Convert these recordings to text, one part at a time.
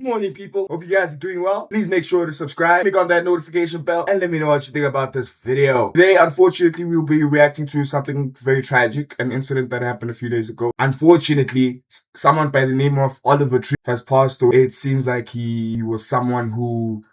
Morning, people. Hope you guys are doing well. Please make sure to subscribe, click on that notification bell, and let me know what you think about this video. Today, unfortunately, we'll be reacting to something very tragic, an incident that happened a few days ago. Unfortunately, someone by the name of Oliver Tree has passed away. It seems like he was someone who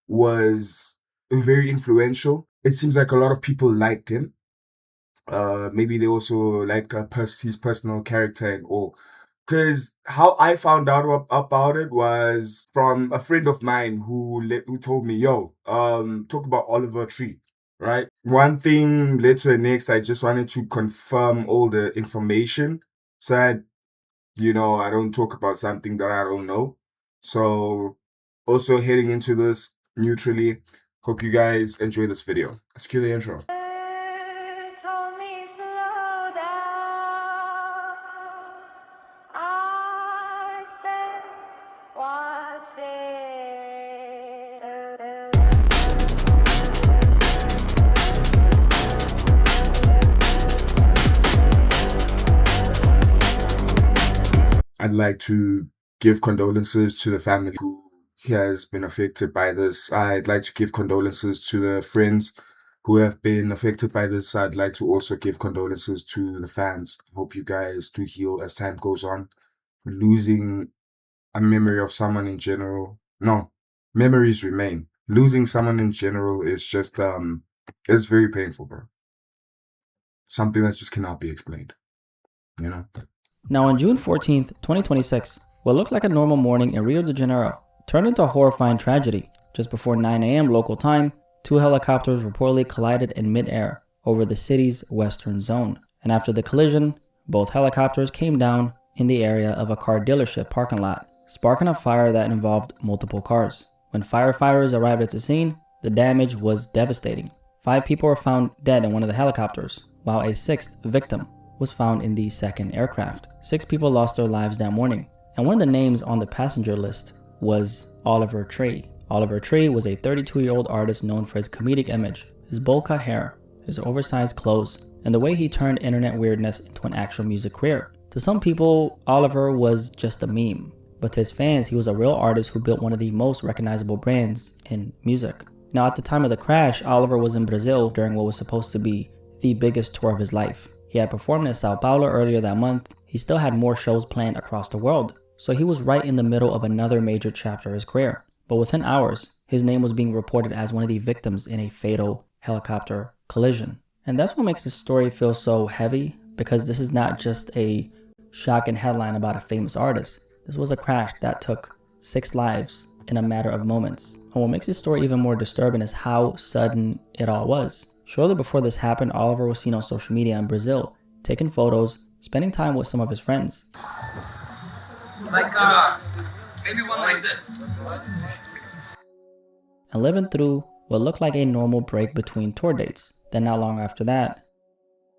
was very influential. It seems like a lot of people liked him. Maybe they also liked his personal character and all. Because how I found out about it was from a friend of mine who told me, yo, talk about Oliver Tree, right? One thing led to the next. I just wanted to confirm all the information so that, I don't talk about something that I don't know. So also heading into this neutrally, hope you guys enjoy this video. Let's cue the intro. I'd like to give condolences to the family who has been affected by this. I'd like to give condolences to the friends who have been affected by this. I'd like to also give condolences to the fans. I hope you guys do heal as time goes on. Losing a memory of someone in general. No, memories remain. Losing someone in general is just, it's very painful, bro. Something that just cannot be explained, you know? Now on June 14th, 2026, what looked like a normal morning in Rio de Janeiro turned into a horrifying tragedy. Just before 9 a.m. local time, two helicopters reportedly collided in mid-air over the city's western zone. And after the collision, both helicopters came down in the area of a car dealership parking lot, sparking a fire that involved multiple cars. When firefighters arrived at the scene, the damage was devastating. 5 people were found dead in one of the helicopters, while a 6th victim was found in the second aircraft. 6 people lost their lives that morning, and one of the names on the passenger list was Oliver Tree. Oliver Tree was a 32-year-old artist known for his comedic image, his bowl-cut hair, his oversized clothes, and the way he turned internet weirdness into an actual music career. To some people, Oliver was just a meme, but to his fans, he was a real artist who built one of the most recognizable brands in music. Now, at the time of the crash, Oliver was in Brazil during what was supposed to be the biggest tour of his life. He had performed in Sao Paulo earlier that month. He still had more shows planned across the world, so he was right in the middle of another major chapter of his career. But within hours, his name was being reported as one of the victims in a fatal helicopter collision. And that's what makes this story feel so heavy, because this is not just a shocking headline about a famous artist. This was a crash that took 6 lives in a matter of moments. And what makes this story even more disturbing is how sudden it all was. Shortly before this happened, Oliver was seen on social media in Brazil, taking photos, spending time with some of his friends. Maybe one like this. And living through what looked like a normal break between tour dates. Then not long after that,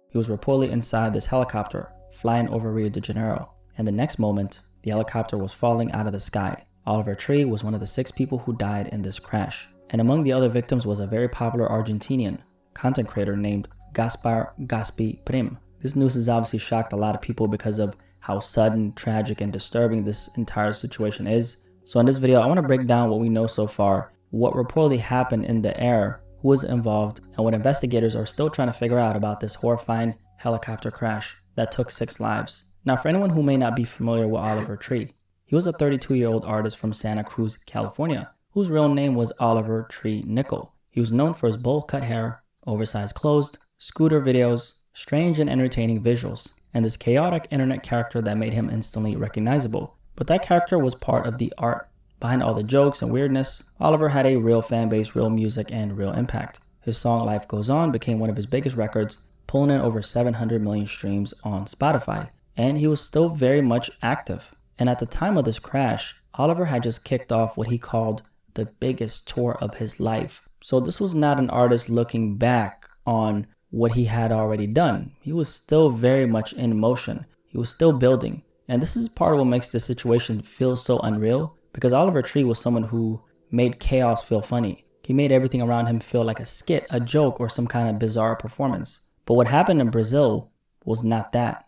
he was reportedly inside this helicopter, flying over Rio de Janeiro. And the next moment, the helicopter was falling out of the sky. Oliver Tree was one of the 6 people who died in this crash. And among the other victims was a very popular Argentinian content creator named Gaspar Gaspi Prim. This news has obviously shocked a lot of people because of how sudden, tragic, and disturbing this entire situation is. So in this video, I want to break down what we know so far, what reportedly happened in the air, who was involved, and what investigators are still trying to figure out about this horrifying helicopter crash that took 6 lives. Now, for anyone who may not be familiar with Oliver Tree, he was a 32-year-old artist from Santa Cruz, California, whose real name was Oliver Tree Nickel. He was known for his bowl-cut hair, oversized clothes, scooter videos, strange and entertaining visuals, and this chaotic internet character that made him instantly recognizable. But that character was part of the art. Behind all the jokes and weirdness, Oliver had a real fan base, real music, and real impact. His song Life Goes On became one of his biggest records, pulling in over 700 million streams on Spotify, and he was still very much active. And at the time of this crash, Oliver had just kicked off what he called the biggest tour of his life. So this was not an artist looking back on what he had already done. He was still very much in motion. He was still building. And this is part of what makes this situation feel so unreal, because Oliver Tree was someone who made chaos feel funny. He made everything around him feel like a skit, a joke, or some kind of bizarre performance. But what happened in Brazil was not that.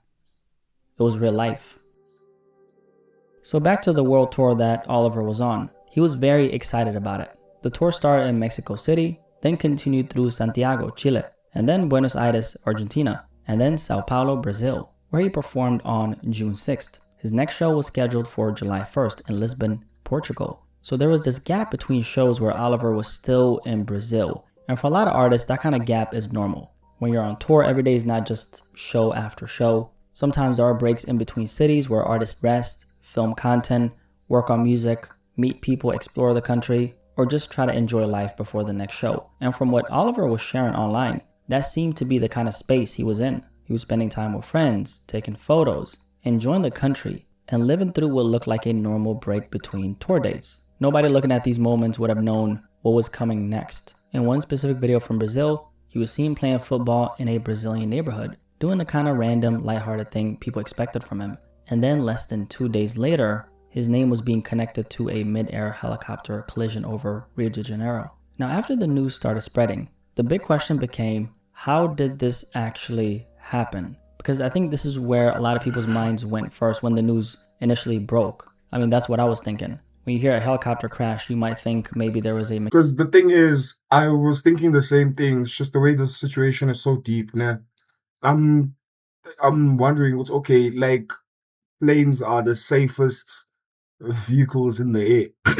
It was real life. So back to the world tour that Oliver was on. He was very excited about it. The tour started in Mexico City, then continued through Santiago, Chile, and then Buenos Aires, Argentina, and then Sao Paulo, Brazil, where he performed on June 6th. His next show was scheduled for July 1st in Lisbon, Portugal. So there was this gap between shows where Oliver was still in Brazil. And for a lot of artists, that kind of gap is normal. When you're on tour, every day is not just show after show. Sometimes there are breaks in between cities where artists rest, film content, work on music, meet people, explore the country, or just try to enjoy life before the next show. And from what Oliver was sharing online, that seemed to be the kind of space he was in. He was spending time with friends, taking photos, enjoying the country, and living through what looked like a normal break between tour dates. Nobody looking at these moments would have known what was coming next. In one specific video from Brazil, he was seen playing football in a Brazilian neighborhood, doing the kind of random, lighthearted thing people expected from him. And then less than 2 days later, his name was being connected to a mid-air helicopter collision over Rio de Janeiro. Now, after the news started spreading, the big question became, how did this actually happen? Because I think this is where a lot of people's minds went first when the news initially broke. I mean, that's what I was thinking. When you hear a helicopter crash, you might think maybe there was a... Because the thing is, I was thinking the same thing. It's just the way the situation is so deep, nah. I'm wondering what's okay, like, planes are the safest vehicles in the air.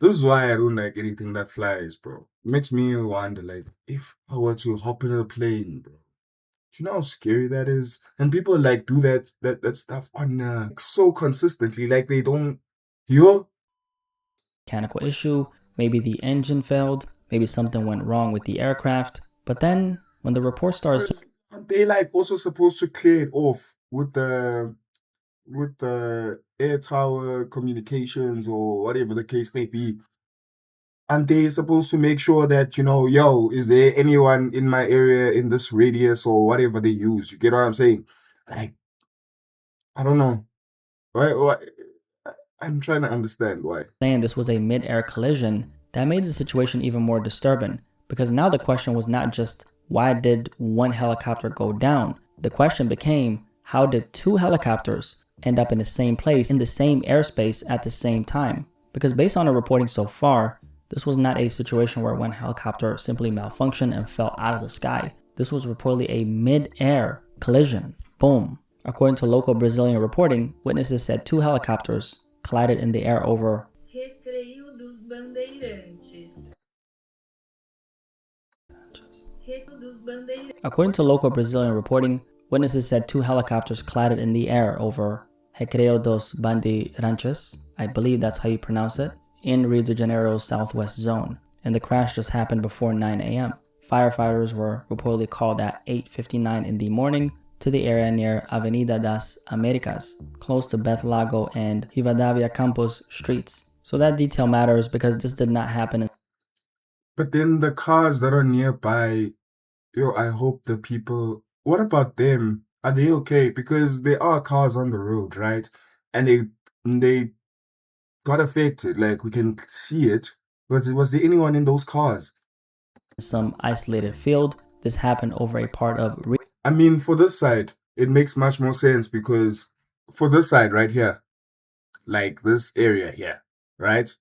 This is why I don't like anything that flies, bro. It makes me wonder, like, if I were to hop in a plane, bro. Do you know how scary that is? And people like do that stuff on so consistently, like they don't. Yo. Mechanical issue, maybe the engine failed, maybe something went wrong with the aircraft. But then when the report started, aren't they like also supposed to clear it off with the air tower communications or whatever the case may be? And they supposed to make sure that, you know, yo, is there anyone in my area in this radius or whatever they use? You get what I'm saying? Like, I don't know. Why? I'm trying to understand why. saying this was a mid-air collision, that made the situation even more disturbing. Because now the question was not just, why did one helicopter go down? The question became, how did two helicopters end up in the same place, in the same airspace at the same time? Because based on the reporting so far, this was not a situation where one helicopter simply malfunctioned and fell out of the sky. This was reportedly a mid-air collision. Boom. According to local Brazilian reporting, witnesses said two helicopters collided in the air over Recreio dos Bandeirantes. According to local Brazilian reporting, witnesses said two helicopters collided in the air over Recreio dos Bandeirantes, I believe that's how you pronounce it, in Rio de Janeiro's southwest zone, and the crash just happened before 9 a.m. Firefighters were reportedly called at 8:59 in the morning to the area near Avenida das Américas, close to Beth Lago and Rivadavia Campos streets. So that detail matters because this did not happen. But then the cars that are nearby, yo, I hope the people, what about them? Are they okay? Because there are cars on the road, right? And they got affected. Like, we can see it. But was there anyone in those cars? Some isolated field. This happened over a part of... I mean, for this side, it makes much more sense because for this side right here, like this area here, right?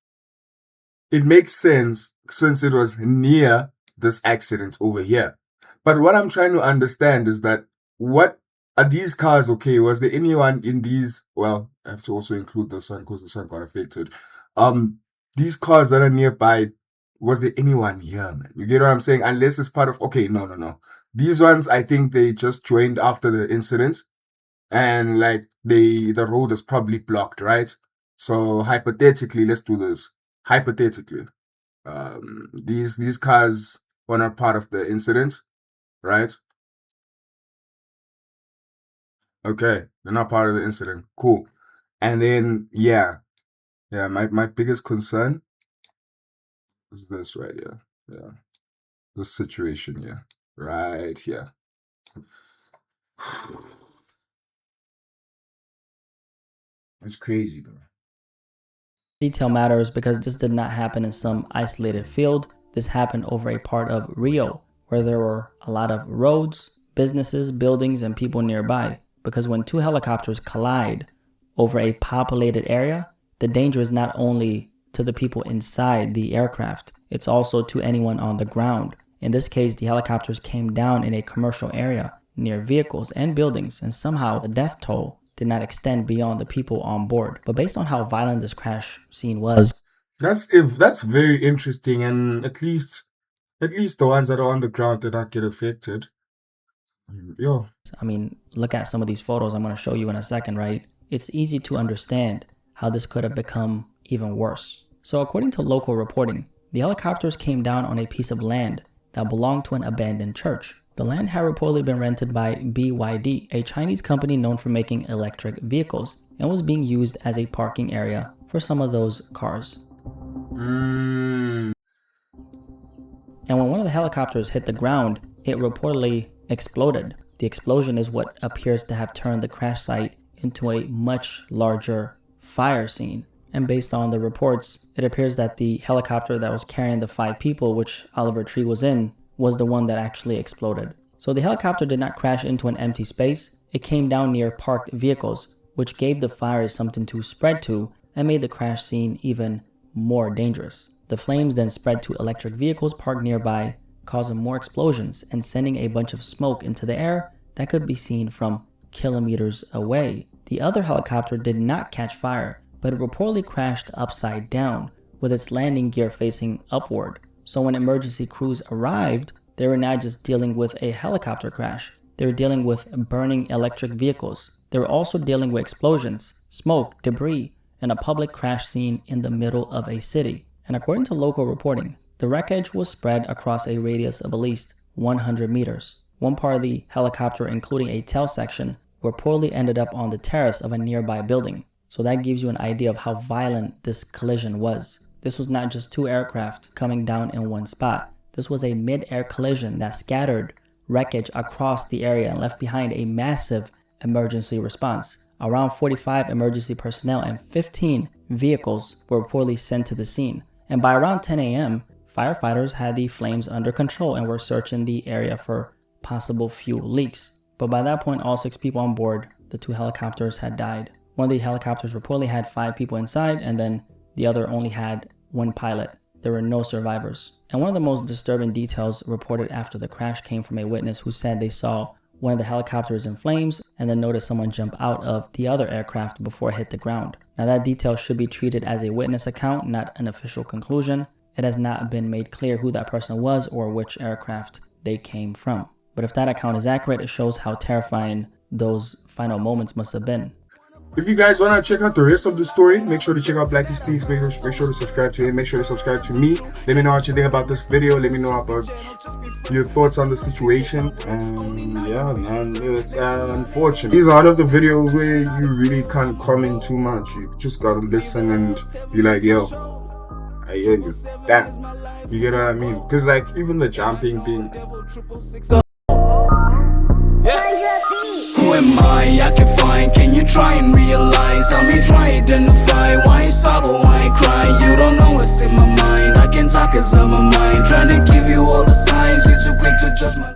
It makes sense since it was near this accident over here. But what I'm trying to understand is that what are these cars okay? Was there anyone in these? Well, I have to also include the sun because the sun got affected. These cars that are nearby, was there anyone here, man? You get what I'm saying? Unless it's part of, okay, no. These ones, I think they just joined after the incident and like the road is probably blocked, right? So hypothetically, let's do this. Hypothetically, these cars were not part of the incident, right? Okay, they're not part of the incident. Cool. And then, yeah, my biggest concern is this right here. Yeah, this situation here, right here. It's crazy, bro. Detail matters because this did not happen in some isolated field. This happened over a part of Rio where there were a lot of roads, businesses, buildings, and people nearby. Because when two helicopters collide, over a populated area, the danger is not only to the people inside the aircraft, it's also to anyone on the ground. In this case, the helicopters came down in a commercial area near vehicles and buildings, and somehow the death toll did not extend beyond the people on board. But based on how violent this crash scene was, that's very interesting, and at least the ones that are on the ground did not get affected. Yo. I mean, look at some of these photos I'm going to show you in a second, right? It's easy to understand how this could have become even worse. So according to local reporting, the helicopters came down on a piece of land that belonged to an abandoned church. The land had reportedly been rented by BYD, a Chinese company known for making electric vehicles, and was being used as a parking area for some of those cars. And when one of the helicopters hit the ground, it reportedly exploded. The explosion is what appears to have turned the crash site into a much larger fire scene. And based on the reports, it appears that the helicopter that was carrying the 5 people, which Oliver Tree was in, was the one that actually exploded. So the helicopter did not crash into an empty space. It came down near parked vehicles, which gave the fires something to spread to and made the crash scene even more dangerous. The flames then spread to electric vehicles parked nearby, causing more explosions and sending a bunch of smoke into the air that could be seen from kilometers away. The other helicopter did not catch fire, but it reportedly crashed upside down with its landing gear facing upward. So when emergency crews arrived, they were not just dealing with a helicopter crash. They were dealing with burning electric vehicles. They were also dealing with explosions, smoke, debris, and a public crash scene in the middle of a city. And according to local reporting, the wreckage was spread across a radius of at least 100 meters. One part of the helicopter, including a tail section, reportedly ended up on the terrace of a nearby building. So that gives you an idea of how violent this collision was. This was not just 2 aircraft coming down in one spot. This was a mid-air collision that scattered wreckage across the area and left behind a massive emergency response. Around 45 emergency personnel and 15 vehicles were reportedly sent to the scene. And by around 10 a.m., firefighters had the flames under control and were searching the area for possible fuel leaks. But by that point, all 6 people on board the 2 helicopters had died. One of the helicopters reportedly had 5 people inside, and then the other only had 1 pilot. There were no survivors. And one of the most disturbing details reported after the crash came from a witness who said they saw one of the helicopters in flames and then noticed someone jump out of the other aircraft before it hit the ground. Now that detail should be treated as a witness account, not an official conclusion. It has not been made clear who that person was or which aircraft they came from. But if that account is accurate, it shows how terrifying those final moments must have been. If you guys want to check out the rest of the story, make sure to check out Blackie Speaks. Make sure to subscribe to him. Make sure to subscribe to me. Let me know what you think about this video. Let me know about your thoughts on the situation. And yeah, man, it's unfortunate. These are one of the videos where you really can't comment too much. You just gotta listen and be like, yo, I hear you. Damn. You get what I mean? Because like even the jumping thing. Who am I can find, can you try and realize? Help me try identify, why sorrow, why cry? You don't know what's in my mind, I can talk cause of my mind. Trying to give you all the signs, you're too quick to judge my